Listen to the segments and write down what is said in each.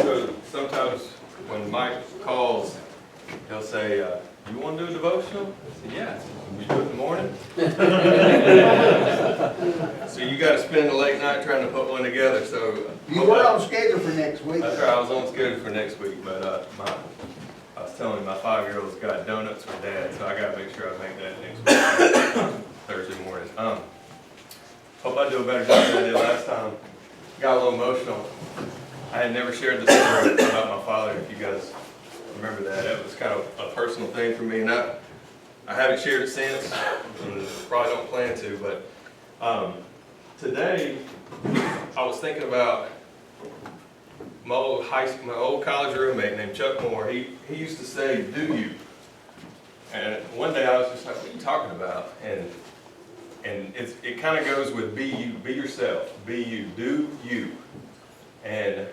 So sometimes when Mike calls, he'll say, you want to do a devotional? I said, yeah. We do it in the morning. So you got to spend a late night trying to put one together. So You were on schedule for next week. that's right. I was on schedule for next week, but I was telling him my 5-year-old's got donuts for dad, so I got to make sure I make that next week, Thursday morning. Hope I do a better job than I did last time. Got a little emotional. I had never shared the story about my father, if you guys remember that. It was kind of a personal thing for me, and I haven't shared it since, and probably don't plan to, but today I was thinking about my old college roommate named Chuck Moore. He used to say, do you? And one day I was just like, what are you talking about? And it kind of goes with be you, be yourself, be you, do you. And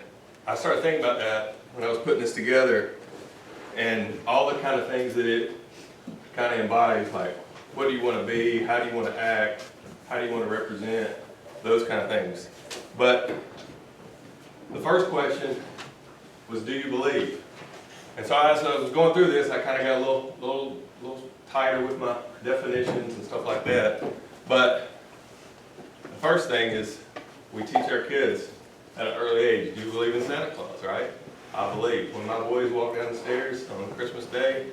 I started thinking about that when I was putting this together, and all the kind of things that it kind of embodies, like what do you want to be, how do you want to act, how do you want to represent, those kind of things. But the first question was, do you believe? And so as I was going through this, I kind of got a little tighter with my definitions and stuff like that. But the first thing is, we teach our kids at an early age, do you believe in Santa Claus, right? I believe. When my boys walk down the stairs on Christmas Day,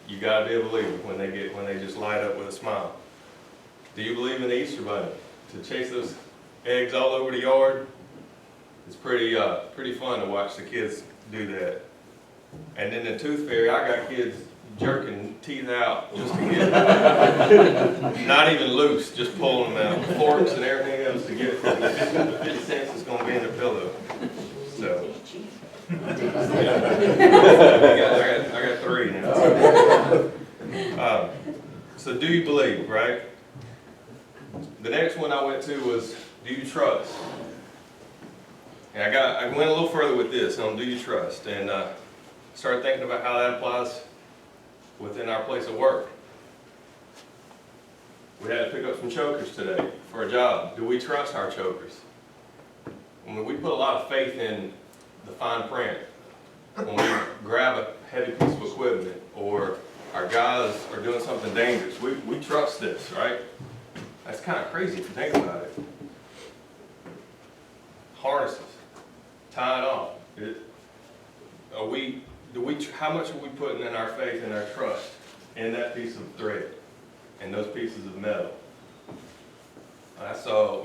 you gotta be a believer when they just light up with a smile. Do you believe in the Easter Bunny? To chase those eggs all over the yard, it's pretty fun to watch the kids do that. And then the Tooth Fairy, I got kids jerking teeth out just to get not even loose, just pulling them out, forks and everything else to get the 50 cents is going to be in their pillow. So I got 3 now. So do you believe, right? The next one I went to was, do you trust? And I went a little further with this on do you trust, and started thinking about how that applies within our place of work. We had to pick up some chokers today for a job. Do we trust our chokers? I mean, we put a lot of faith in the fine print. When we grab a heavy piece of equipment, or our guys are doing something dangerous, we trust this, right? That's kind of crazy if you think about it. Harnesses, tie it off. How much are we putting in our faith and our trust in that piece of thread and those pieces of metal?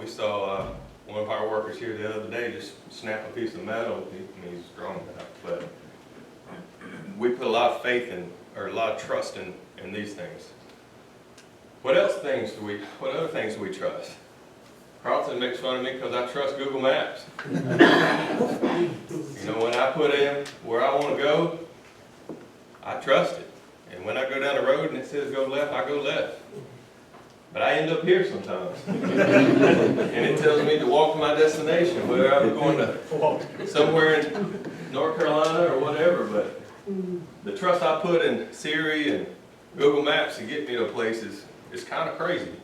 We saw one of our workers here the other day just snap a piece of metal. He's strong enough, but we put a lot of faith in, or a lot of trust in these things. What other things do we trust? Carlton makes fun of me because I trust Google Maps. You know, when I put in where I want to go, I trust it. And when I go down the road and it says go left, I go left. But I end up here sometimes. And it tells me to walk to my destination, whether I'm going to somewhere in North Carolina or whatever. But the trust I put in Siri and Google Maps to get me to places is kind of crazy.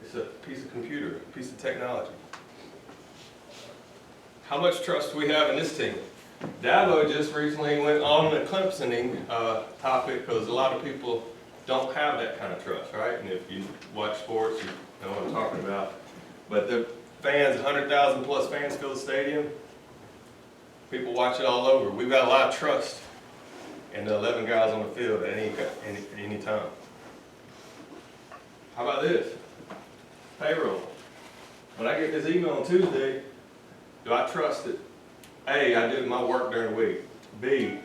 It's a piece of computer, a piece of technology. How much trust do we have in this team? Dabo just recently went on the Clemsoning topic, because a lot of people don't have that kind of trust, right? And if you watch sports, you know what I'm talking about. But the fans, 100,000 plus fans fill the stadium. People watch it all over. We've got a lot of trust in the 11 guys on the field at any time. How about this? Payroll. When I get this email on Tuesday, do I trust it? A, I did my work during the week. B,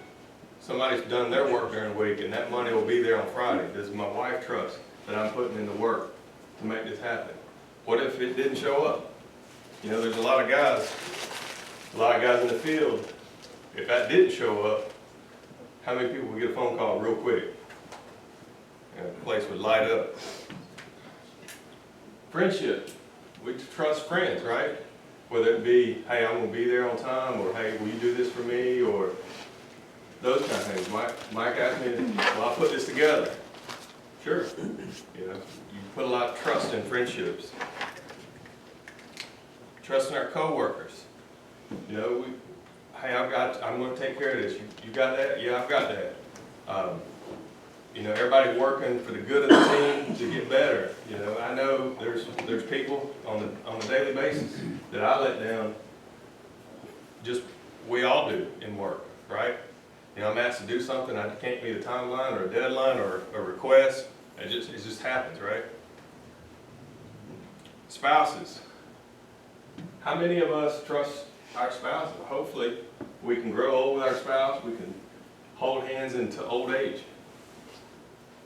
somebody's done their work during the week and that money will be there on Friday. Does my wife trust that I'm putting in the work to make this happen? What if it didn't show up? You know, there's a lot of guys in the field. If that didn't show up, how many people would get a phone call real quick? And the place would light up. Friendship. We trust friends, right? Whether it be, hey, I'm going to be there on time, or hey, will you do this for me, or those kind of things. Mike asked me, well, I'll put this together. Sure. You know, you put a lot of trust in friendships. Trust in our co-workers. You know, hey, I'm gonna take care of this. You got that? Yeah, I've got that. Everybody working for the good of the team to get better. I know there's people on a daily basis that I let down. We all do in work, right? I'm asked to do something, I can't meet a timeline or a deadline or a request. It just happens, right? Spouses. How many of us trust our spouses? Hopefully, we can grow old with our spouse. We can hold hands into old age.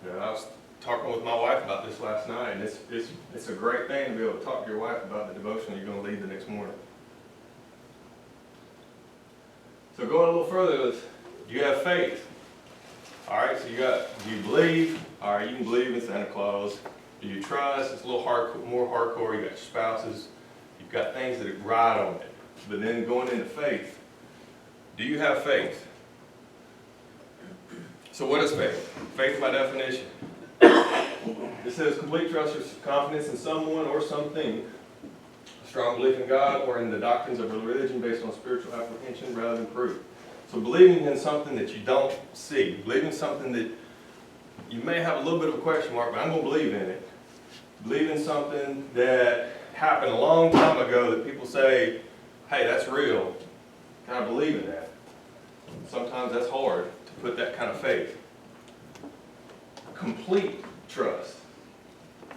I was talking with my wife about this last night, and it's a great thing to be able to talk to your wife about the devotion you're going to lead the next morning. So going a little further, do you have faith? All right, so do you believe? All right, you can believe in Santa Claus. Do you trust? It's a little more hardcore. You got your spouses. You've got things that ride on it. But then going into faith, do you have faith? So what is faith? Faith by definition. It says complete trust or confidence in someone or something. A strong belief in God or in the doctrines of religion based on spiritual apprehension rather than proof. So believing in something that you don't see. Believing something that you may have a little bit of a question mark, but I'm going to believe in it. Believe in something that happened a long time ago that people say, hey, that's real. Can I believe in that? Sometimes that's hard to put that kind of faith. Complete trust.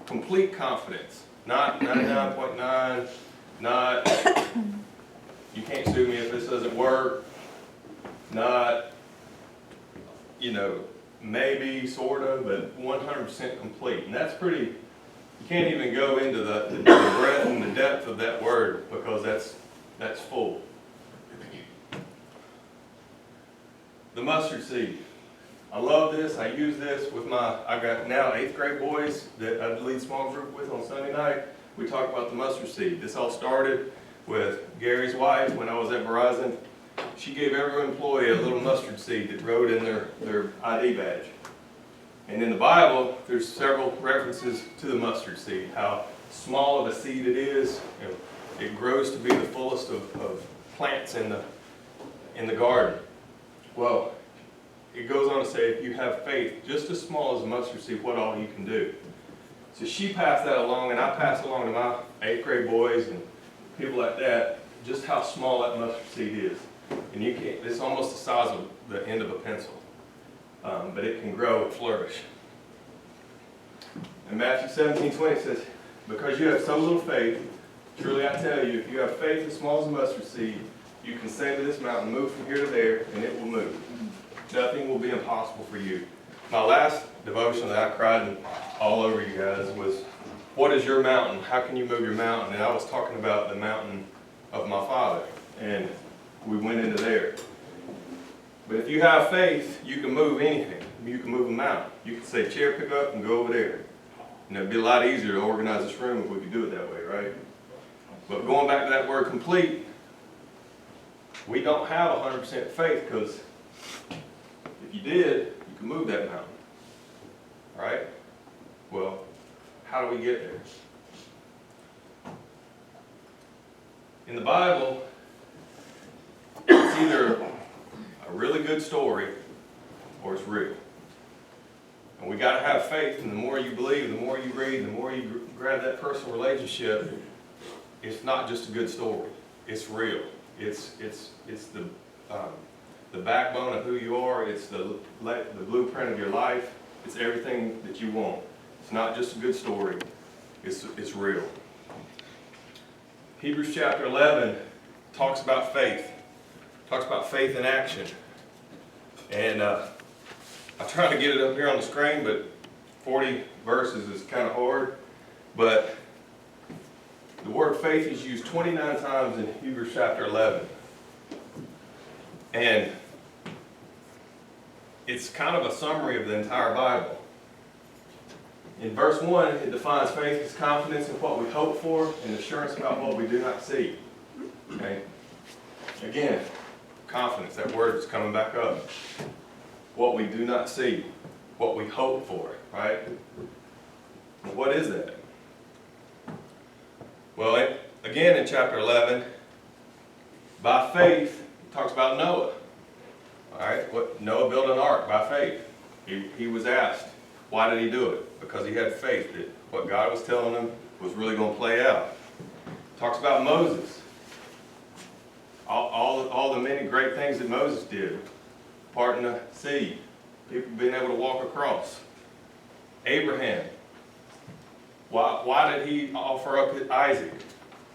Complete confidence. Not 99.9, not you can't sue me if this doesn't work, not, maybe, sort of, but 100% complete. And that's pretty, you can't even go into the breadth and the depth of that word because that's full. The mustard seed. I love this. I use this with I've got now 8th grade boys that I lead small group with on Sunday night. We talk about the mustard seed. This all started with Gary's wife when I was at Verizon. She gave every employee a little mustard seed that wrote in their ID badge. And in the Bible, there's several references to the mustard seed, how small of a seed it is. It grows to be the fullest of plants in the garden. Well, it goes on to say, if you have faith just as small as a mustard seed, what all you can do. So she passed that along, and I passed along to my 8th grade boys and people like that, just how small that mustard seed is. And it's almost the size of the end of a pencil. But it can grow and flourish. And Matthew 17:20 says, because you have so little faith, truly I tell you, if you have faith as small as a mustard seed, you can say to this mountain, move from here to there, and it will move. Nothing will be impossible for you. My last devotion that I cried all over you guys was, what is your mountain? How can you move your mountain? And I was talking about the mountain of my father. And we went into there. But if you have faith, you can move anything. You can move a mountain. You can say, chair, pick up, and go over there. And it'd be a lot easier to organize this room if we could do it that way, right? But going back to that word complete, we don't have 100% faith because if you did, you could move that mountain. All right? Well, how do we get there? In the Bible, it's either a really good story or it's real. And we got to have faith, and the more you believe, the more you read, the more you grab that personal relationship, it's not just a good story. It's real. It's the backbone of who you are. It's the blueprint of your life. It's everything that you want. It's not just a good story. It's real. Hebrews chapter 11 talks about faith. Talks about faith in action. And I tried to get it up here on the screen, but 40 verses is kind of hard. But the word faith is used 29 times in Hebrews chapter 11. And it's kind of a summary of the entire Bible. In verse 1, it defines faith as confidence in what we hope for and assurance about what we do not see. Okay? Again, confidence, that word is coming back up. What we do not see, what we hope for, right? What is that? Well, again in chapter 11, by faith, talks about Noah. All right, what Noah built an ark by faith. He was asked, why did he do it? Because he had faith that what God was telling him was really going to play out. Talks about Moses. All the many great things that Moses did. Parting the sea. People being able to walk across. Abraham. Why did he offer up Isaac?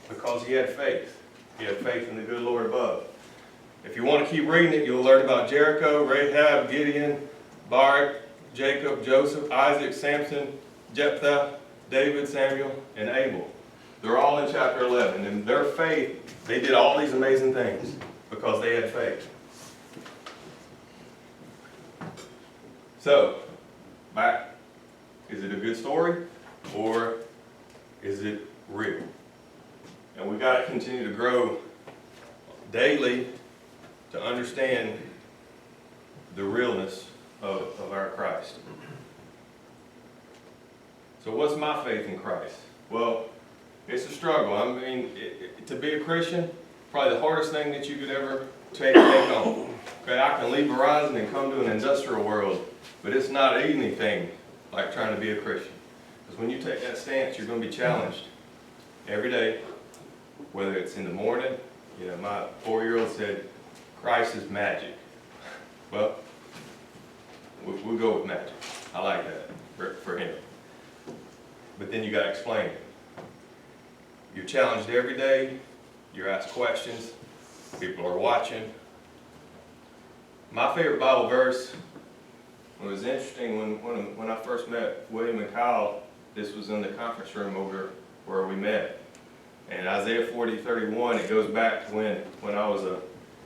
Because he had faith. He had faith in the good Lord above. If you want to keep reading it, you'll learn about Jericho, Rahab, Gideon, Barak, Jacob, Joseph, Isaac, Samson, Jephthah, David, Samuel, and Abel. They're all in chapter 11. And their faith, they did all these amazing things because they had faith. So, back, is it a good story or is it real? And we've got to continue to grow daily to understand the realness of our Christ. So what's my faith in Christ? Well, it's a struggle. I mean, to be a Christian, probably the hardest thing that you could ever take on. Okay, I can leave Verizon and come to an industrial world, but it's not anything like trying to be a Christian. Because when you take that stance, you're going to be challenged every day, whether it's in the morning. You know, my 4-year-old said, Christ is magic. Well, we'll go with magic. I like that for him. But then you got to explain it. You're challenged every day. You're asked questions. People are watching. My favorite Bible verse, it was interesting when I first met William and Kyle, this was in the conference room over where we met. And Isaiah 40:31, it goes back to when I was a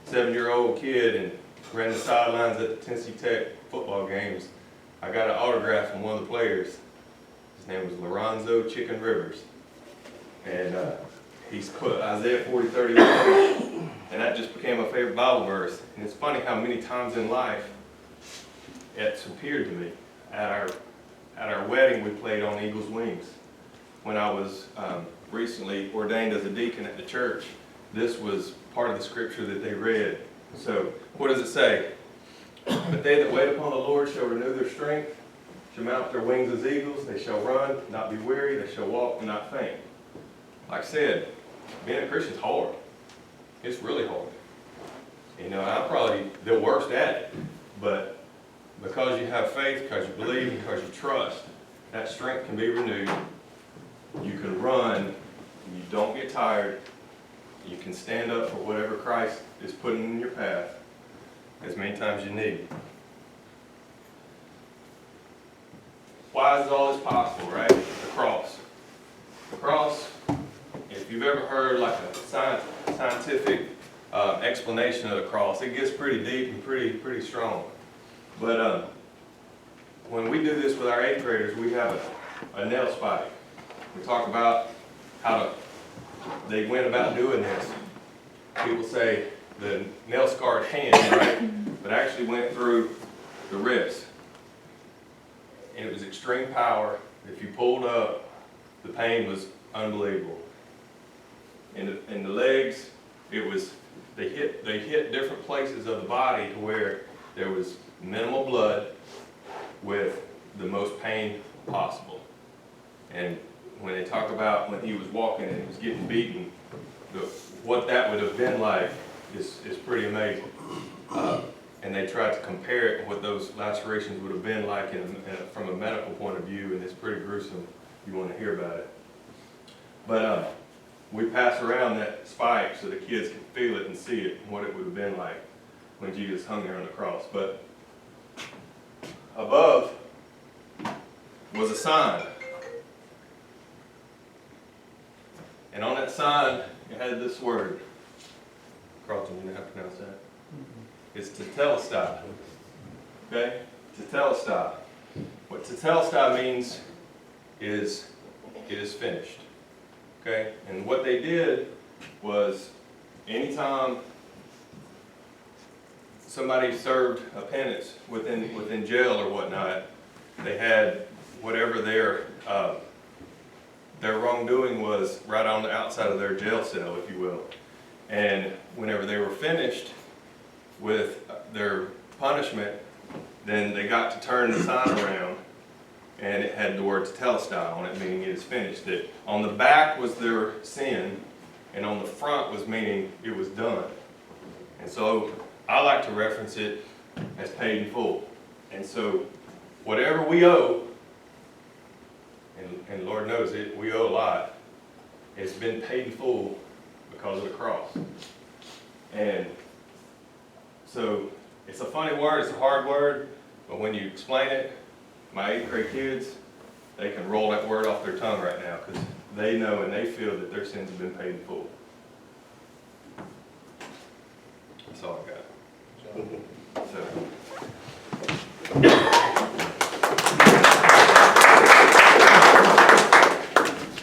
7-year-old kid and ran the sidelines at the Tennessee Tech football games. I got an autograph from one of the players. His name was Lorenzo Chicken Rivers. And he's put Isaiah 40:31, and that just became a favorite Bible verse. And it's funny how many times in life it's appeared to me. At our wedding, we played on Eagle's Wings. When I was recently ordained as a deacon at the church, this was part of the scripture that they read. So, what does it say? But they that wait upon the Lord shall renew their strength, shall mount their wings as eagles, they shall run, not be weary, they shall walk and not faint. Like I said, being a Christian is hard. It's really hard. You know, I'm probably the worst at it, but because you have faith, because you believe, because you trust, that strength can be renewed. You can run, you don't get tired, you can stand up for whatever Christ is putting in your path as many times as you need. Why is all this possible, right? The cross. The cross, if you've ever heard like a scientific explanation of the cross, it gets pretty deep and pretty strong. But when we do this with our 8th graders, we have a nail spike. We talk about how they went about doing this. People say the nail-scarred hand, right? But actually went through the wrist. And it was extreme power. If you pulled up, the pain was unbelievable. In the legs, they hit different places of the body to where there was minimal blood with the most pain possible. And when they talk about when he was walking and he was getting beaten, what that would have been like is pretty amazing. And they tried to compare it to what those lacerations would have been like from a medical point of view, and it's pretty gruesome if you want to hear about it. But we pass around that spike so the kids can feel it and see it, and what it would have been like when Jesus hung there on the cross. But above was a sign. And on that sign, it had this word. Carlton, you know how to pronounce that? It's tetelestai. Okay? Tetelestai. What tetelestai means is it is finished. Okay? And what they did was anytime somebody served a penance within jail or whatnot, they had whatever their wrongdoing was right on the outside of their jail cell, if you will. And whenever they were finished, with their punishment, then they got to turn the sign around, and it had the words Telestai on it, meaning it is finished. That on the back was their sin, and on the front was meaning it was done. And so I like to reference it as paid in full. And so whatever we owe, and Lord knows it, we owe a lot, it's been paid in full because of the cross. And so it's a funny word, it's a hard word, but when you explain it, my 8th grade kids, they can roll that word off their tongue right now because they know and they feel that their sins have been paid in full. That's all I got. So.